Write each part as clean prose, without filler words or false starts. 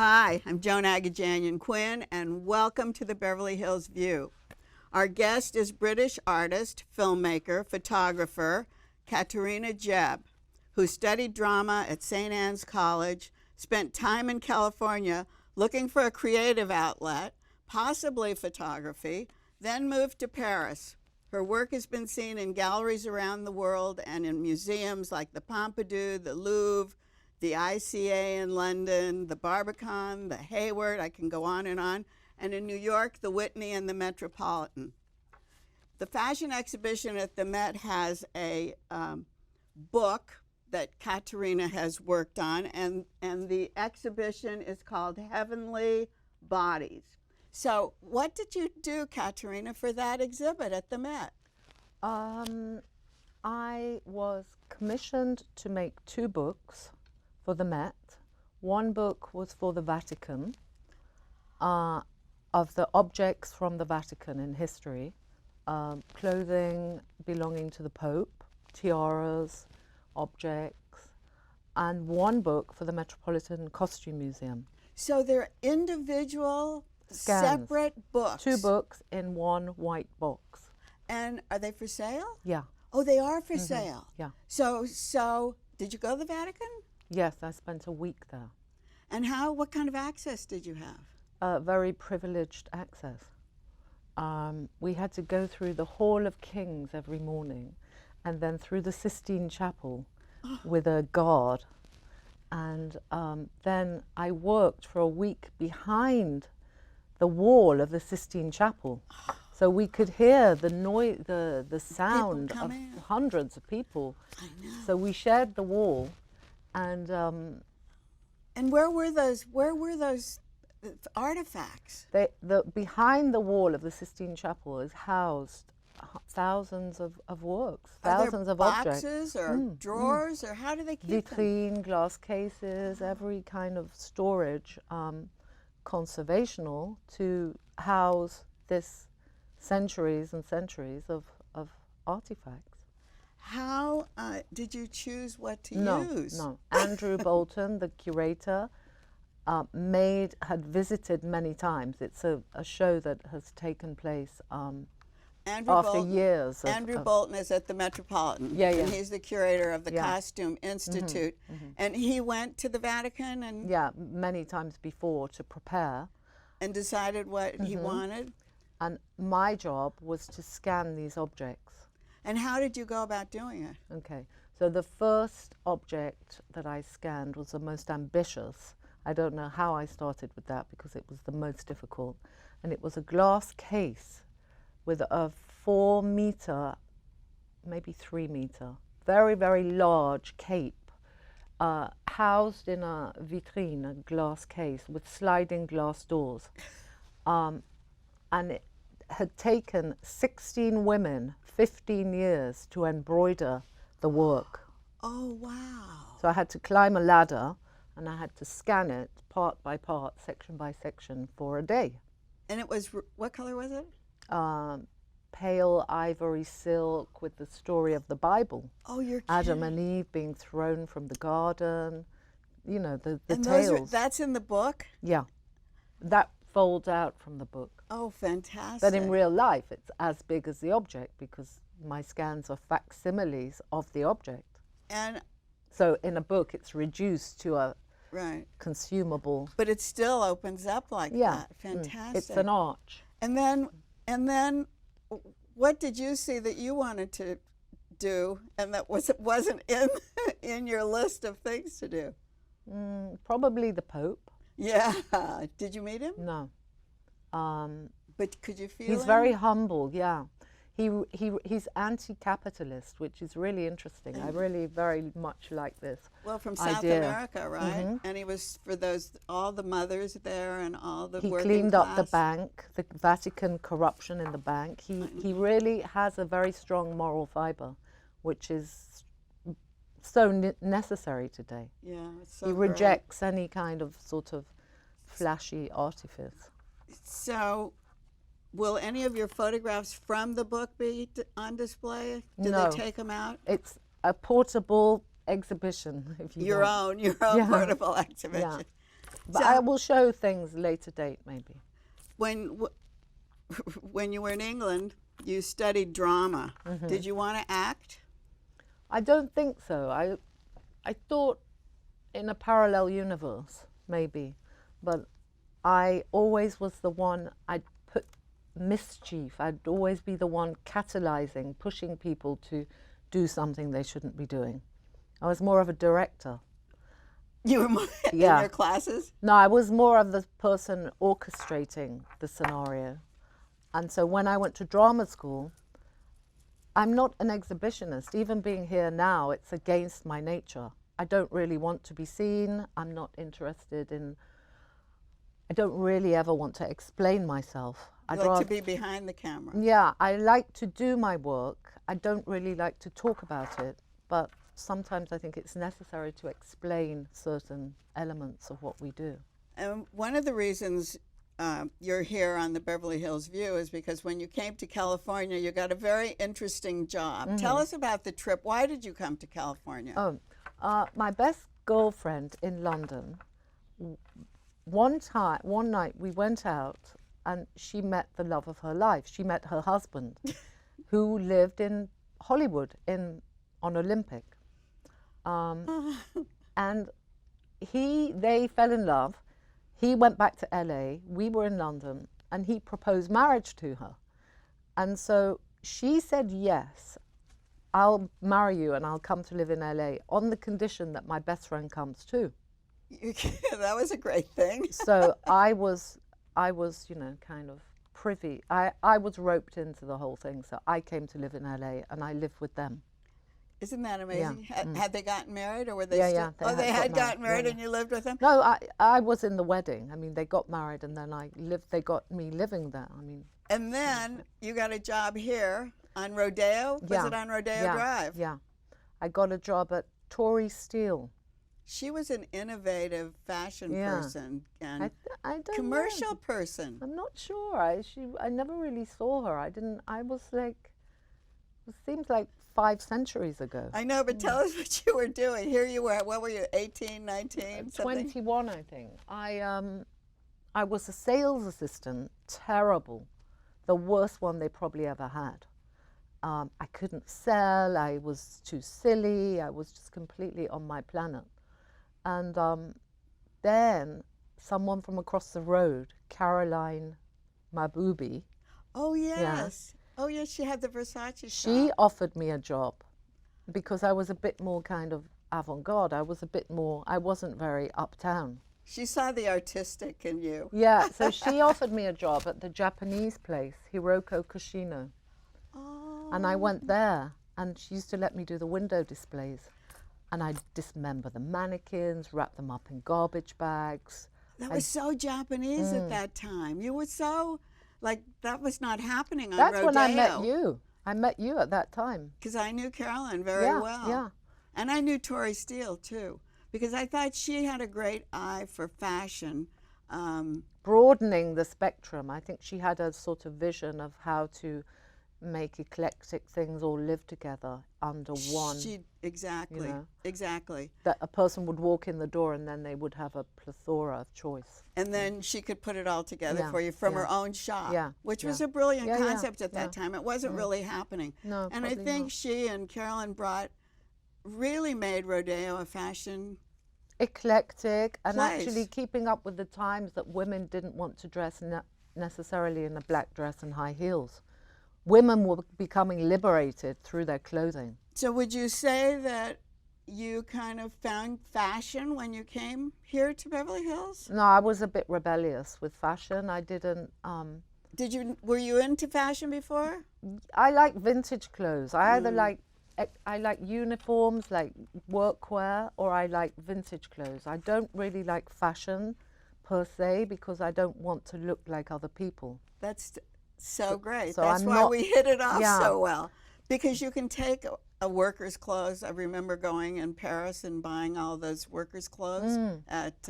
Hi, I'm Joan Quinn, and welcome to the Beverly Hills View. Our guest is British artist, filmmaker, photographer, Katerina Jebb, who studied drama at St. Anne's College, spent time in California looking for a creative outlet, possibly photography, then moved to Paris. Her work has been seen in galleries around the world and in museums like the Pompidou, the Louvre, the ICA in London, the Barbican, the Hayward, I can go on, and in New York, the Whitney and the Metropolitan. The fashion exhibition at the Met has a book that Katerina has worked on, and the exhibition is called Heavenly Bodies. So what did you do, Katerina, for that exhibit at the Met? I was commissioned to make 2 books for the Met. One book was for the Vatican, of the objects from the Vatican in history, clothing belonging to the Pope, tiaras, objects, and one book for the Metropolitan Costume Museum. So they're individual, Scans. separate books. 2 books in one white box. And are they for sale? Yeah. Oh, they are for sale. Yeah. So did you go to the Vatican? Yes, I spent a week there. And what kind of access did you have? Very privileged access. We had to go through the Hall of Kings every morning and then through the Sistine Chapel with a guard. And then I worked for a week behind the wall of the Sistine Chapel. So we could hear the noise, the sound of hundreds of people. I know. So we shared the wall. And where were those artifacts? behind the wall of the Sistine Chapel is housed thousands of works, thousands of objects. Boxes or drawers, or how do they keep them? Vitrine, glass cases, every kind of storage, conservational to house this centuries and centuries of artifacts. How did you choose what to use? No. Andrew Bolton, the curator, had visited many times. It's a show that has taken place after years. Andrew Bolton is at the Metropolitan. Yeah. And he's the curator of the Costume Institute. And he went to the Vatican and many times before to prepare. And decided what he wanted. And my job was to scan these objects. And how did you go about doing it? Okay, so the first object that I scanned was the most ambitious. I don't know how I started with that because it was the most difficult. And it was a glass case with a 4 meter, maybe 3 meter, very, very large cape, housed in a vitrine, a glass case with sliding glass doors. And it had taken 16 women 15 years to embroider the work. Oh, wow. So I had to climb a ladder and I had to scan it part by part, section by section for a day. And it was, what color was it? Pale ivory silk with the story of the Bible. Oh, you're kidding. Adam and Eve being thrown from the garden, you know, the and tales. That's in the book? Yeah, that folds out from the book. Oh, fantastic. But in real life, it's as big as the object because my scans are facsimiles of the object. And so in a book, it's reduced to a consumable. But it still opens up like that. Fantastic. It's an arch. And then, what did you see that you wanted to do and that wasn't in your list of things to do? Probably the Pope. Yeah. Did you meet him? No. But could you feel He's him? very humble, yeah. He's anti-capitalist, which is really interesting. I really very much like this. Well, from South America, right? And he was for all the mothers there and all the working class. He cleaned up the bank, the Vatican corruption in the bank. He really has a very strong moral fiber, which is so necessary today. Yeah, it's so he rejects any kind of sort of flashy artifice. So, will any of your photographs from the book be on display? Do No. they take them out? It's a portable exhibition, if you Your want. own portable exhibition. But I will show things later date, maybe. When you were in England, you studied drama. Did you want to act? I don't think so. I thought in a parallel universe, maybe. But I always was the one, I'd put mischief. I'd always be the one catalyzing, pushing people to do something they shouldn't be doing. I was more of a director. You were more in your classes? No, I was more of the person orchestrating the scenario. And so when I went to drama school, I'm not an exhibitionist. Even being here now, it's against my nature. I don't really want to be seen. I'm not interested in, I don't really ever want to explain myself. I'd like to be behind the camera. Yeah, I like to do my work. I don't really like to talk about it, but sometimes I think it's necessary to explain certain elements of what we do. And one of the reasons you're here on the Beverly Hills View is because when you came to California, you got a very interesting job. Tell us about the trip. Why did you come to California? My best girlfriend in London, one night we went out and she met the love of her life. She met her husband who lived in Hollywood on Olympic. And they fell in love. He went back to LA, we were in London, and he proposed marriage to her. And so she said, yes, I'll marry you and I'll come to live in LA on the condition that my best friend comes too. That was a great thing. So I was, kind of privy. I was roped into the whole thing. So I came to live in LA and I lived with them. Isn't that amazing? Yeah. Had they gotten married, or were they still? Yeah, they had gotten married, and you lived with them? No, I was in the wedding. I mean, they got married, and then they got me living there. I mean. And then you got a job here on Rodeo? Was it on Rodeo Drive? Yeah. I got a job at Tory Steele. She was an innovative fashion person and I don't commercial know. person. I'm not sure. I never really saw her. I was like, it seems like 5 centuries ago. I know, but tell us what you were doing. Here you were, what were you, 18, 19, something? 21, I think. I was a sales assistant, terrible, the worst one they probably ever had. I couldn't sell, I was too silly, I was just completely on my planet. And then someone from across the road, Caroline Mabubi. Oh, yes. Oh, yes, she had the Versace shop. She offered me a job because I was a bit more kind of avant-garde. I wasn't very uptown. She saw the artistic in you. Yeah, so she offered me a job at the Japanese place, Hiroko Kushino. Oh. And I went there, and she used to let me do the window displays. And I'd dismember the mannequins, wrap them up in garbage bags. That was so Japanese at that time. You were so, like, that was not happening on That's Rodeo. when I met you. I met you at that time. Because I knew Carolyn very well. Yeah. And I knew Tory Steele, too, because I thought she had a great eye for fashion. Broadening the spectrum. I think she had a sort of vision of how to make eclectic things all live together under one. Exactly. Exactly. That a person would walk in the door and then they would have a plethora of choice. And then she could put it all together for you from her own shop, which was a brilliant concept at that time. It wasn't really happening. No, and I think not. she and Carolyn really made Rodeo a fashion eclectic and place. Actually keeping up with the times that women didn't want to dress necessarily in a black dress and high heels. Women were becoming liberated through their clothing. So would you say that you kind of found fashion when you came here to Beverly Hills? No, I was a bit rebellious with fashion. I didn't... Were you into fashion before? I like vintage clothes. I either like uniforms, like workwear, or I like vintage clothes. I don't really like fashion per se because I don't want to look like other people. That's so great. So That's why we hit it off so well. Because you can take a worker's clothes. I remember going in Paris and buying all those workers' clothes at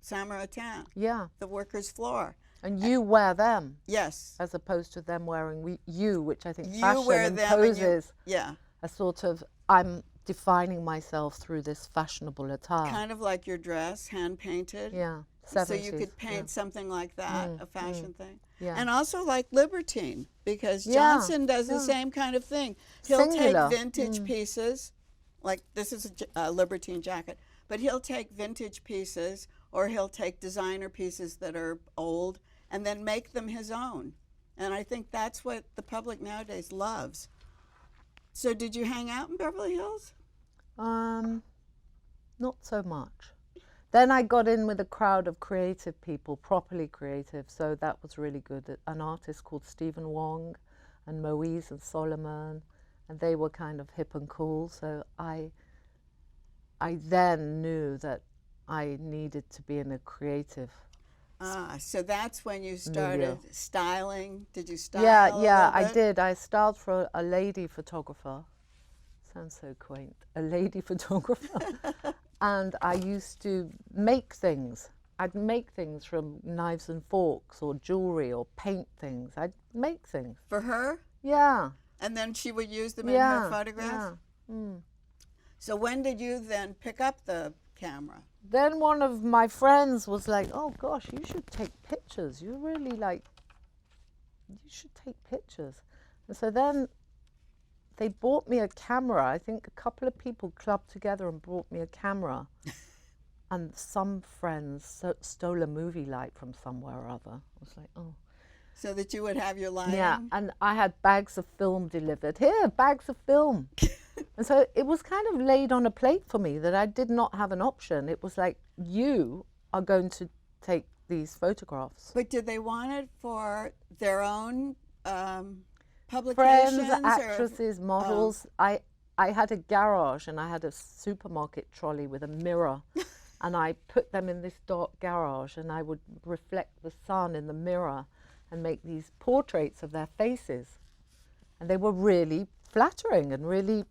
Saint-Martin. Yeah. The workers' floor. And you wear them. Yes. As opposed to them wearing you, which I think You fashion wear them imposes a sort of, I'm defining myself through this fashionable attire. Kind of like your dress, hand painted. Yeah, So 70s. you could paint something like that, a fashion thing. Yeah. And also like Libertine, because Yeah, Johnson does the same kind of thing. He'll Singular. take vintage pieces, like this is a Libertine jacket, but he'll take vintage pieces or he'll take designer pieces that are old and then make them his own. And I think that's what the public nowadays loves. So did you hang out in Beverly Hills? Not so much. Then I got in with a crowd of creative people, properly creative, so that was really good. An artist called Stephen Wong and Moise and Solomon, and they were kind of hip and cool, so I then knew that I needed to be in a creative. So that's when you started styling. Did you style? Yeah, I did. I styled for a lady photographer. Sounds so quaint. A lady photographer. And I used to make things. I'd make things from knives and forks or jewelry or paint things. I'd make things. For her? Yeah. And then she would use them in her photographs? Yeah. Mm. So when did you then pick up the camera? Then one of my friends was like, oh gosh, you should take pictures. You really you should take pictures. And so then they bought me a camera. I think a couple of people clubbed together and brought me a camera. And some friends stole a movie light from somewhere or other. I was like, oh. So that you would have your lighting? Yeah, and I had bags of film delivered. Here, bags of film. And so it was kind of laid on a plate for me that I did not have an option. It was like, you are going to take these photographs. But did they want it for their own publications? Friends, actresses, models. I had a garage and I had a supermarket trolley with a mirror. And I put them in this dark garage and I would reflect the sun in the mirror and make these portraits of their faces. And they were really flattering and really...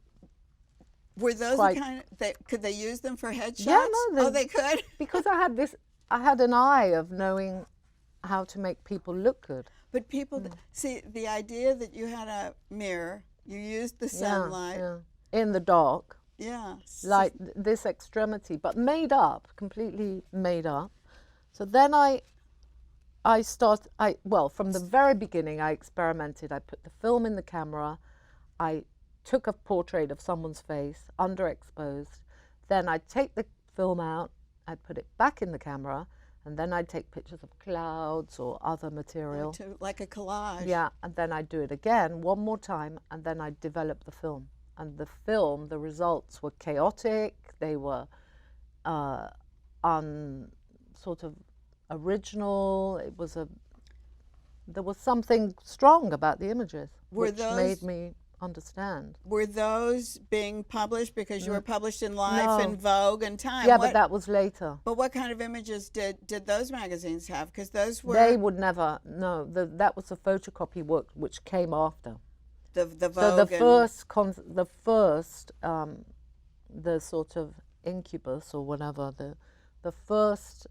Were those the kind of, could they use them for headshots? Yeah, no, they could? Because I had an eye of knowing how to make people look good. But people, see, the idea that you had a mirror, you used the sunlight. Yeah. In the dark. Yeah. Like this extremity, but made up, completely made up. So then well, from the very beginning, I experimented. I put the film in the camera. I took a portrait of someone's face, underexposed. Then I'd take the film out, I'd put it back in the camera, and then I'd take pictures of clouds or other material. Like a collage. Yeah, and then I'd do it again, one more time, and then I'd develop the film. And the film, the results were chaotic, they were sort of original. There was something strong about the images, which made me understand. Were those being published because you were published in Life and Vogue and Time? Yeah, but that was later. But what kind of images did those magazines have? Because those were... They would never, no, that was the photocopy work which came after. The Vogue. So the sort of incubus or whatever, the first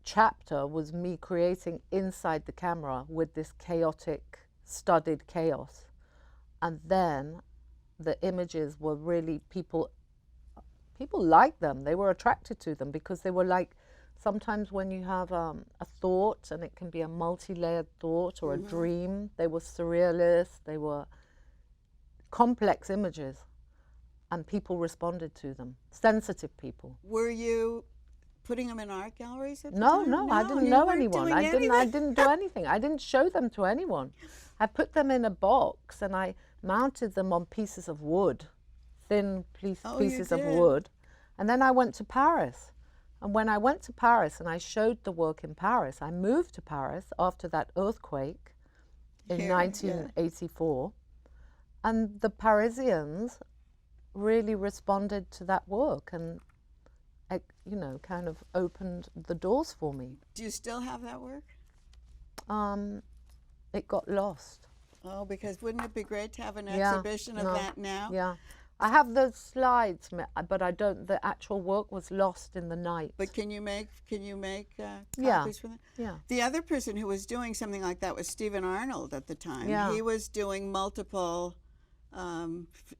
chapter was me creating inside the camera with this chaotic, studied chaos. And then the images were really, people liked them. They were attracted to them because they were like, sometimes when you have a thought, and it can be a multi-layered thought or a dream, they were surrealist, they were complex images, and people responded to them, sensitive people. Were you putting them in art galleries at the No, time? I didn't know anyone. I didn't do anything. I didn't show them to anyone. I put them in a box and I mounted them on pieces of wood, thin pieces of wood. And then I went to Paris. And when I went to Paris and I showed the work in Paris, I moved to Paris after that earthquake in 1984. And the Parisians really responded to that work and, you know, kind of opened the doors for me. Do you still have that work? It got lost. Oh, because wouldn't it be great to have an exhibition of that now? Yeah. I have the slides, but I don't. The actual work was lost in the night. But can you make copies for that? Yeah. The other person who was doing something like that was Stephen Arnold at the time. Yeah. He was doing multiple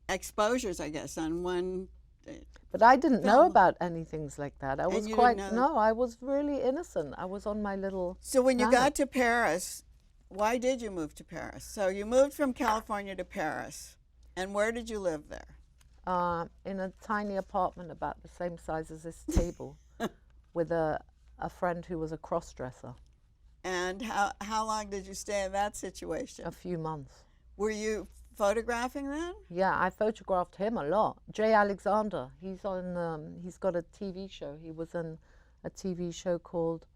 exposures, I guess, on one. But I didn't know Film. about any things like that. I And was you quite, didn't know. no, I was really innocent. I was on my little So when you planet. got to Paris, why did you move to Paris? So you moved from California to Paris, and where did you live there? In a tiny apartment about the same size as this table with a friend who was a cross-dresser. And how long did you stay in that situation? A few months. Were you photographing then? Yeah, I photographed him a lot. Jay Alexander, he's got a TV show. He was in a TV show called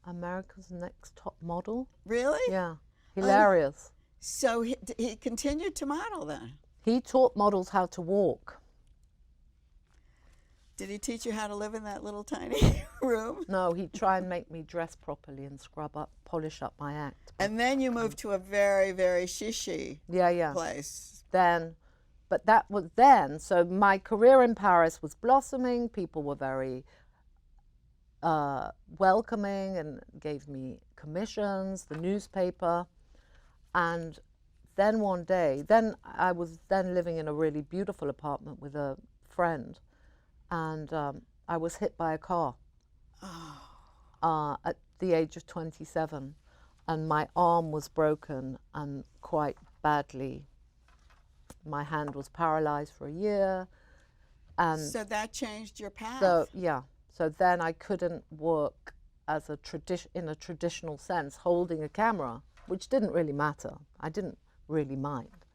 America's Next Top Model. Really? Yeah, hilarious. So he continued to model then? He taught models how to walk. Did he teach you how to live in that little tiny room? No, he'd try and make me dress properly and scrub up, polish up my act. And then you moved to a very, very shishi place. But that was then. So my career in Paris was blossoming. People were very welcoming and gave me commissions, the newspaper. And then one day, I was living in a really beautiful apartment with a friend. And I was hit by a car at the age of 27, and my arm was broken and quite badly. My hand was paralyzed for a year, and so that changed your path. So then I couldn't work as in a traditional sense, holding a camera, which didn't really matter. I didn't really mind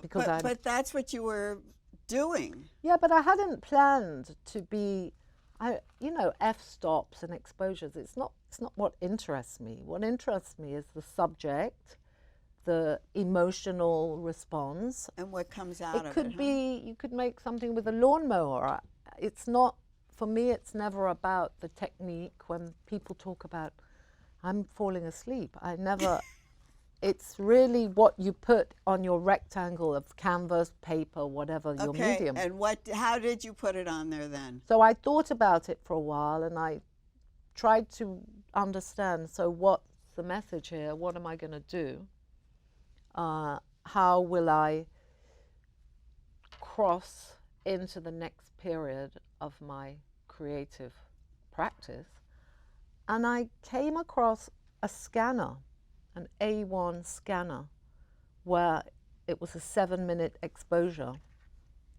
because but that's what you were doing. Yeah, but I hadn't planned to be, f-stops and exposures. It's not what interests me. What interests me is the subject, the emotional response. And what comes out of it. It could be, you could make something with a lawnmower. It's not, for me, it's never about the technique. When people talk about, I'm falling asleep, I never... It's really what you put on your rectangle of canvas, paper, whatever your medium. And how did you put it on there then? So I thought about it for a while and I tried to understand, so what's the message here? What am I going to do? How will I cross into the next period of my creative practice? And I came across a scanner, an A1 scanner, where it was a 7-minute exposure.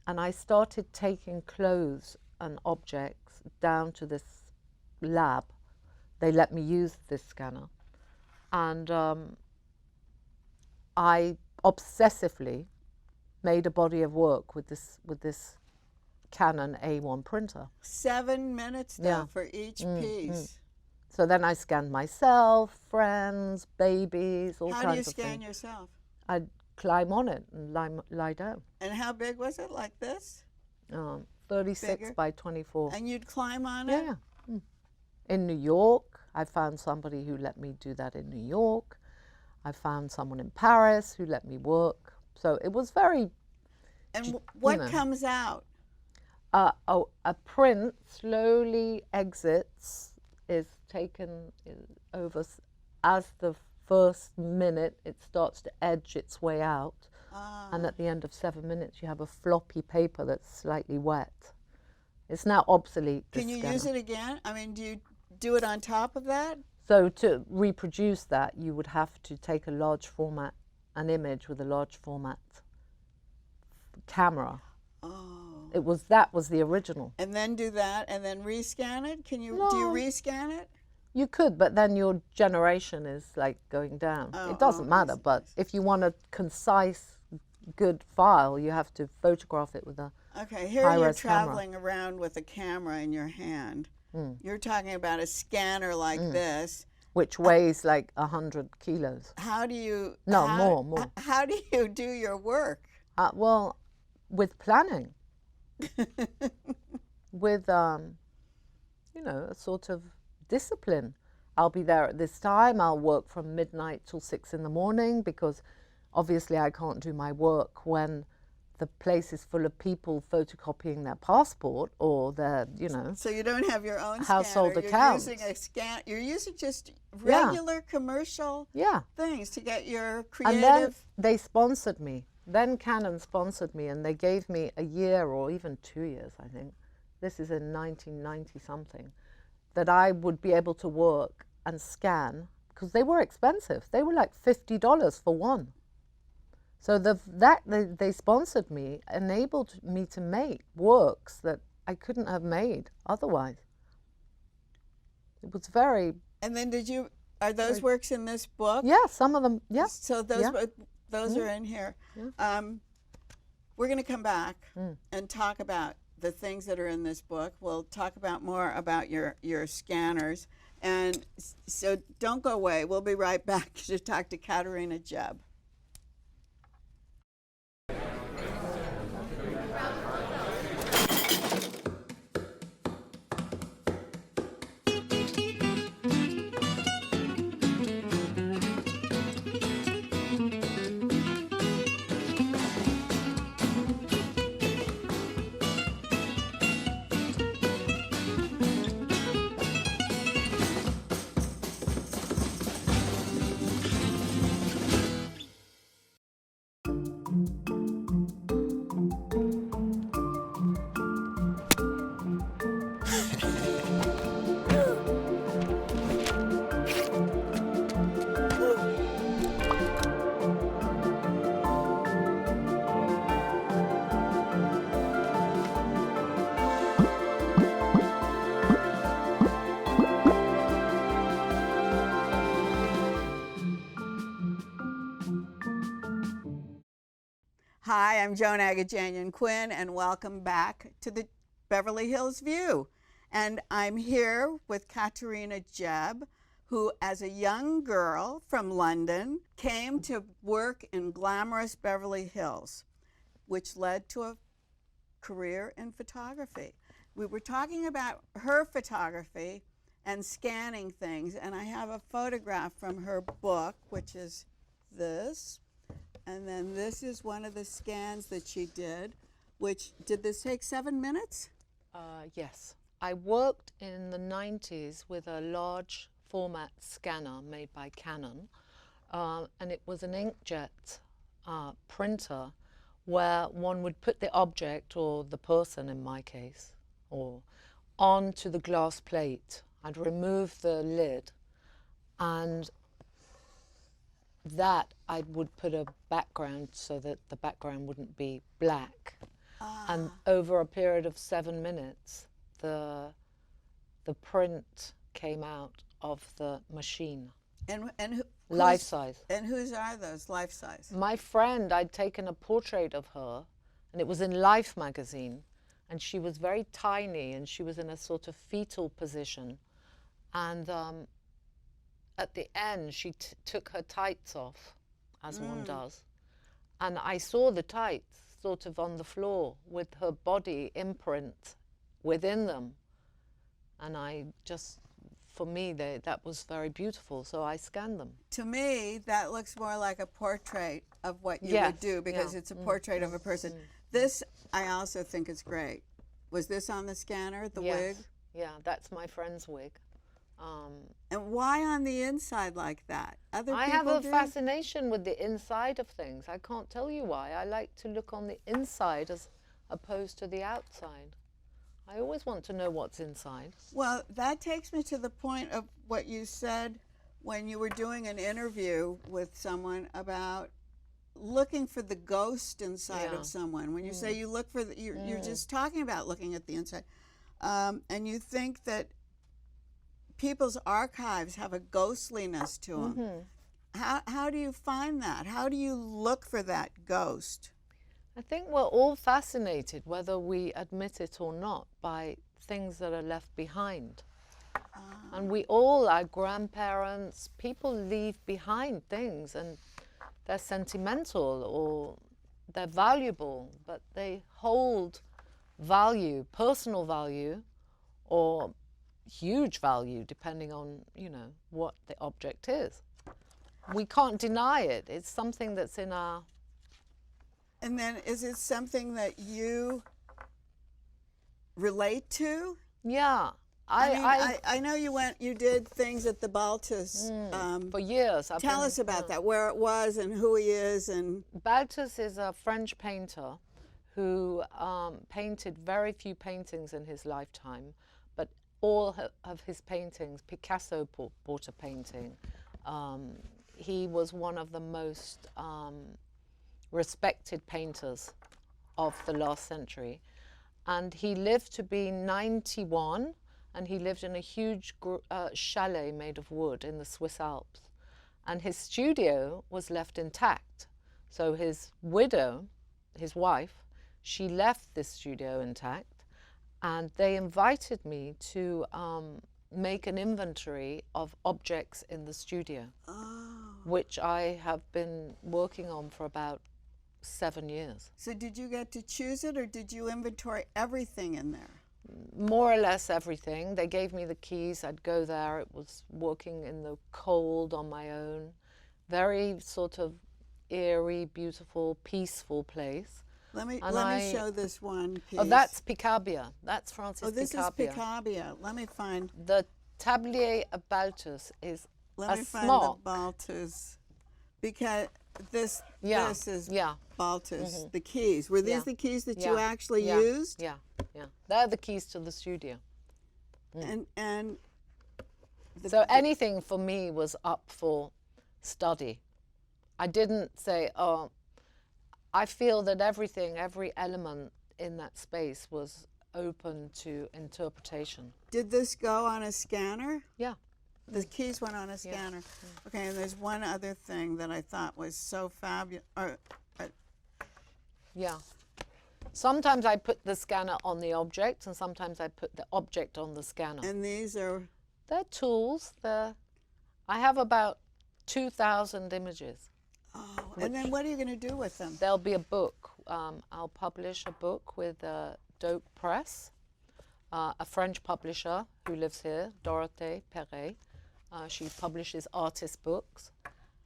And I started taking clothes and objects down to this lab. They let me use this scanner. And I obsessively made a body of work with this Canon A1 printer. 7 minutes though for each piece. So then I scanned myself, friends, babies, all kinds of things. How do you scan yourself? I'd climb on it and lie down. And how big was it, like this? 36 Bigger? by 24. And you'd climb on it? Yeah. In New York, I found somebody who let me do that in New York. I found someone in Paris who let me work. So it was very... And what comes out? A print slowly exits, is taken over as the first minute it starts to edge its way out, and at the end of 7 minutes you have a floppy paper that's slightly wet. It's now obsolete. Can you use it again? I mean, do you do it on top of that? So to reproduce that, you would have to take a large format, an image with a large format camera. That was the original. And then do that, and then rescan it? Do you rescan it? You could, but then your generation is like going down. It doesn't matter, but if you want a concise, good file, you have to photograph it with a here you're traveling around with a camera in your hand. You're talking about a scanner like this. Which weighs like 100 kilos. How do you... more. How do you do your work? Well, with planning. With, a sort of discipline. I'll be there at this time. I'll work from midnight till 6 in the morning because obviously I can't do my work when the place is full of people photocopying their passport or their, you know. So you don't have your own household scanner. account. You're using a scan. You're using just regular commercial things to get your creative. And then they sponsored me. Then Canon sponsored me, and they gave me a year or even 2 years, I think. This is in 1990 something, that I would be able to work and scan, because they were expensive. They were like $50 for one. So they sponsored me, enabled me to make works that I couldn't have made otherwise. It was very. And then are those works in this book? Yeah, some of them, yeah. So those are in here. Yeah. We're going to come back and talk about the things that are in this book. We'll talk about more about your scanners. And so don't go away. We'll be right back to talk to Katerina Jebb. Hi, I'm Joan Quinn, and welcome back to the Beverly Hills View. And I'm here with Katerina Jebb, who, as a young girl from London, came to work in glamorous Beverly Hills, which led to a career in photography. We were talking about her photography and scanning things, and I have a photograph from her book, which is this. And then this is one of the scans that she did, did this take 7 minutes? Yes. I worked in the 90s with a large format scanner made by Canon, and it was an inkjet printer where one would put the object, or the person in my case, onto the glass plate. I'd remove the lid, and that I would put a background so that the background wouldn't be black. And over a period of 7 minutes, the print came out of the machine. And life size. And whose are those, life size? My friend, I'd taken a portrait of her, and it was in Life magazine, and she was very tiny, and she was in a sort of fetal position. And at the end, she took her tights off, as one does. And I saw the tights sort of on the floor with her body imprint within them. And for me, that was very beautiful, so I scanned them. To me, that looks more like a portrait of what you would do, because it's a portrait of a person. This, I also think is great. Was this on the scanner, the wig? Yeah, that's my friend's wig. And why on the inside like that? I have a fascination with the inside of things. I can't tell you why. I like to look on the inside as opposed to the outside. I always want to know what's inside. Well, that takes me to the point of what you said when you were doing an interview with someone about looking for the ghost inside of someone. When you say you look for you're just talking about looking at the inside. And you think that people's archives have a ghostliness to them. How do you find that? How do you look for that ghost? I think we're all fascinated, whether we admit it or not, by things that are left behind. And we all, our grandparents, people leave behind things, and they're sentimental or they're valuable, but they hold value, personal value, or huge value, depending on, what the object is. We can't deny it. It's something that's in our And then is it something that you relate to? Yeah. I know you did things at the Baltus. For years. Tell us about that, where it was and who he is. And Baltus is a French painter who painted very few paintings in his lifetime, but all of his paintings, Picasso bought a painting. He was one of the most respected painters of the last century. And he lived to be 91, and he lived in a huge chalet made of wood in the Swiss Alps. And his studio was left intact. So his widow, his wife, she left this studio intact, and they invited me to make an inventory of objects in the studio, which I have been working on for about 7 years. So did you get to choose it, or did you inventory everything in there? More or less everything. They gave me the keys. I'd go there. It was working in the cold on my own. Very sort of eerie, beautiful, peaceful place. Let me show this one piece. Oh, that's Picabia. That's Francis Picabia. Oh, this is Picabia. Let me find. The tablier of Baltus is Let me a find smock. the Baltus, because this is Baltus. The keys. Were these the keys that you actually used? Yeah. They're the keys to the studio. And so anything for me was up for study. I didn't say, oh, I feel that everything, every element in that space was open to interpretation. Did this go on a scanner? Yeah. The keys went on a scanner. Yeah. Okay, and there's one other thing that I thought was so fabulous. Yeah. Sometimes I put the scanner on the object, and sometimes I put the object on the scanner. And these are? They're tools. I have about 2,000 images. Oh, and then what are you going to do with them? There'll be a book. I'll publish a book with Dope Press, a French publisher who lives here, Dorothée Perret. She publishes artist books,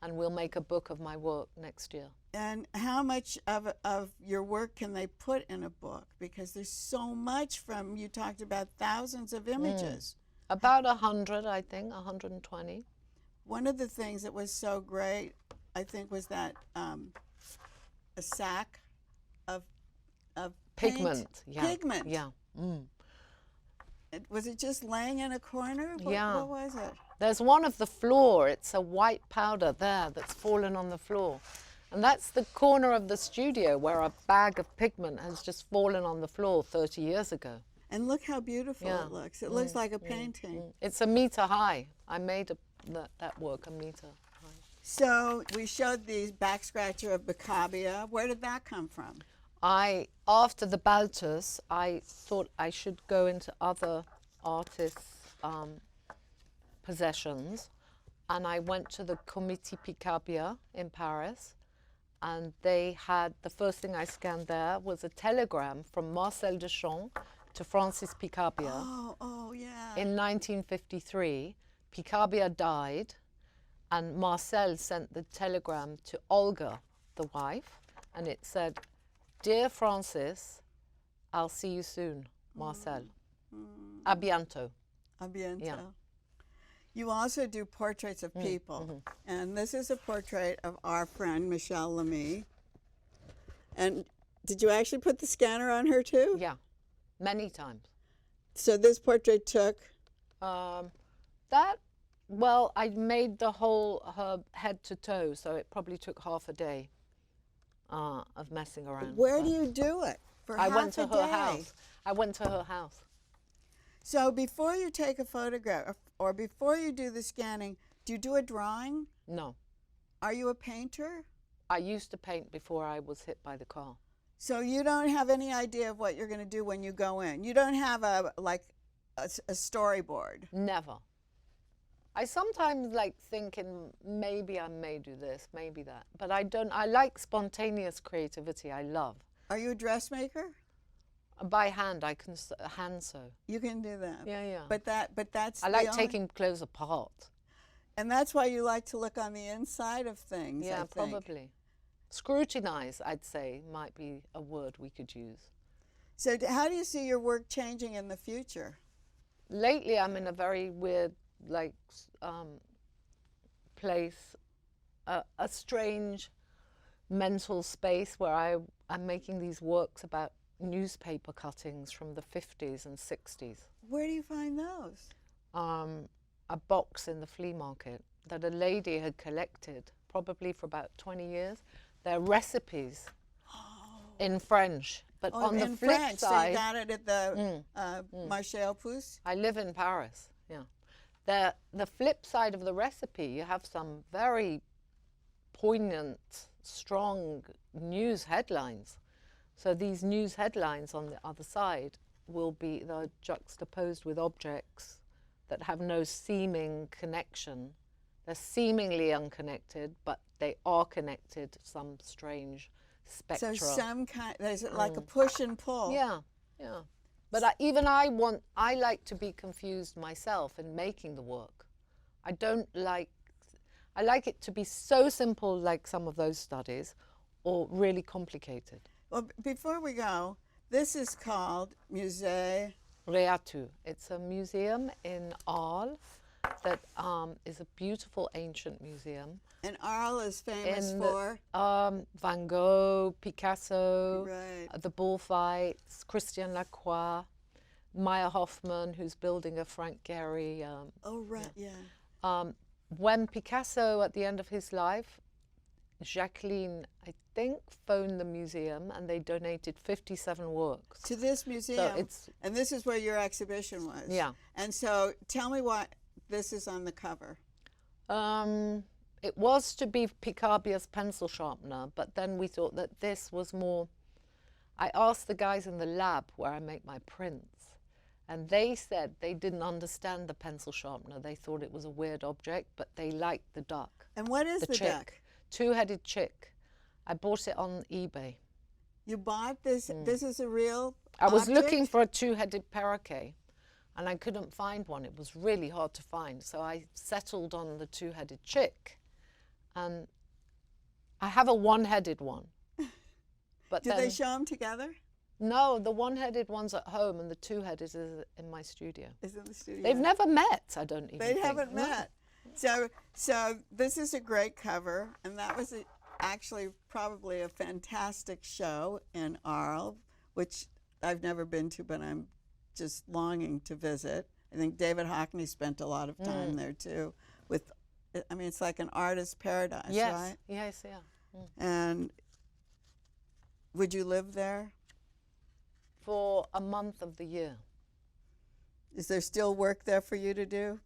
and we'll make a book of my work next year. And how much of your work can they put in a book? Because there's so much from, you talked about thousands of images. About 100, I think, 120. One of the things that was so great, I think, was that a sack of pigment. Paint. Yeah. Pigment. Yeah. Was it just laying in a corner? What was it? There's one of the floor. It's a white powder there that's fallen on the floor. And that's the corner of the studio where a bag of pigment has just fallen on the floor 30 years ago. And look how beautiful it looks. It looks like a painting. It's a meter high. I made that work a meter high. So we showed the back scratcher of Picabia. Where did that come from? After the Baltus, I thought I should go into other artists' possessions, and I went to the Comité Picabia in Paris, and they had, the first thing I scanned there was a telegram from Marcel Duchamp to Francis Picabia. Oh, yeah. In 1953, Picabia died, and Marcel sent the telegram to Olga, the wife, and it said, "Dear Francis, I'll see you soon, Marcel. A bientôt." A bientôt. Yeah. You also do portraits of people. And this is a portrait of our friend, Michelle Lamy. And did you actually put the scanner on her too? Yeah, many times. So this portrait took? Well, I made her head to toe, so it probably took half a day of messing around. Where do you do it? I went to her house. I went to her house. So before you take a photograph, or before you do the scanning, do you do a drawing? No. Are you a painter? I used to paint before I was hit by the car. So you don't have any idea of what you're going to do when you go in? You don't have a storyboard? Never. I sometimes like thinking maybe I may do this, maybe that, but I don't. I like spontaneous creativity. I love. Are you a dressmaker? By hand, I can hand sew. You can do that. Yeah. But that's. I like taking clothes apart. And that's why you like to look on the inside of things. Yeah, I think. probably. Scrutinize, I'd say, might be a word we could use. So how do you see your work changing in the future? Lately, I'm in a very weird, like, place, a strange mental space where I'm making these works about newspaper cuttings from the 50s and 60s. Where do you find those? A box in the flea market that a lady had collected, probably for about 20 years. They're recipes in French. But on the in flip French, side, so you got it at the Marché aux Puces? I live in Paris, yeah. The flip side of the recipe, you have some very poignant, strong news headlines. So these news headlines on the other side will be juxtaposed with objects that have no seeming connection. They're seemingly unconnected, but they are connected to some strange spectrum. So some kind, there's like a push and pull. Yeah, yeah. But I like to be confused myself in making the work. I like it to be so simple like some of those studies, or really complicated. Well, before we go, this is called Musée Reatu. It's a museum in Arles that is a beautiful ancient museum. And Arles is famous for? Van Gogh, Picasso, Right. the bullfights, Christian Lacroix, Maya Hoffman, who's building a Frank Gehry. Oh, right, yeah. When Picasso, at the end of his life, Jacqueline, I think, phoned the museum and they donated 57 works. To this museum? So and this is where your exhibition was? Yeah. And so tell me what this is on the cover. It was to be Picabier's pencil sharpener, but then we thought that this was more... I asked the guys in the lab where I make my prints, and they said they didn't understand the pencil sharpener. They thought it was a weird object, but they liked the duck. And what is the chick. duck? Two-headed chick. I bought it on eBay. You bought this? This is a real I was object? looking for a two-headed parakeet, and I couldn't find one. It was really hard to find, so I settled on the two-headed chick. And I have a one-headed one. But Do they show them together? No, the one-headed one's at home, and the two-headed is in my studio. Is in the studio? They've never met, I don't even They think. haven't met. So this is a great cover, and that was actually probably a fantastic show in Arles, which I've never been to, but I'm just longing to visit. I think David Hockney spent a lot of time there too. I mean, it's like an artist's paradise, yes. right? Yes, yeah. And would you live there? For a month of the year. Is there still work there for you to do?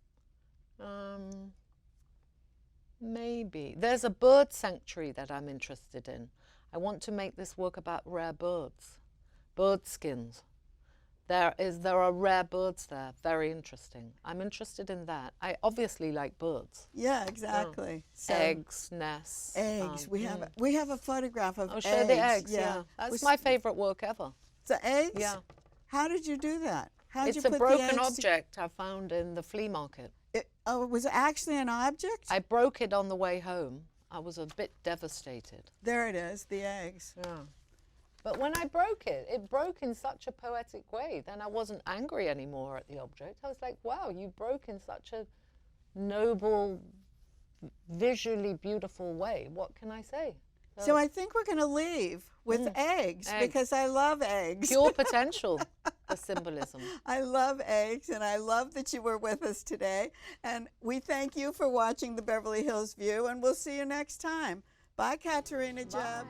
Maybe. There's a bird sanctuary that I'm interested in. I want to make this work about rare birds, bird skins. There are rare birds there, very interesting. I'm interested in that. I obviously like birds. Yeah, exactly. So, eggs, nests. Eggs. We have a photograph of eggs. Show the eggs, yeah. That's my favorite work ever. The eggs? Yeah. How did you do that? How did It's you a put broken the eggs object I found in the flea market. it was actually an object? I broke it on the way home. I was a bit devastated. There it is, the eggs. Yeah. But when I broke it, it broke in such a poetic way. Then I wasn't angry anymore at the object. I was like, wow, you broke in such a noble, visually beautiful way. What can I say? So I think we're going to leave with eggs because I love eggs. Pure potential, the symbolism. I love eggs, and I love that you were with us today. And we thank you for watching the Beverly Hills View, and we'll see you next time. Bye, Katerina Jebb.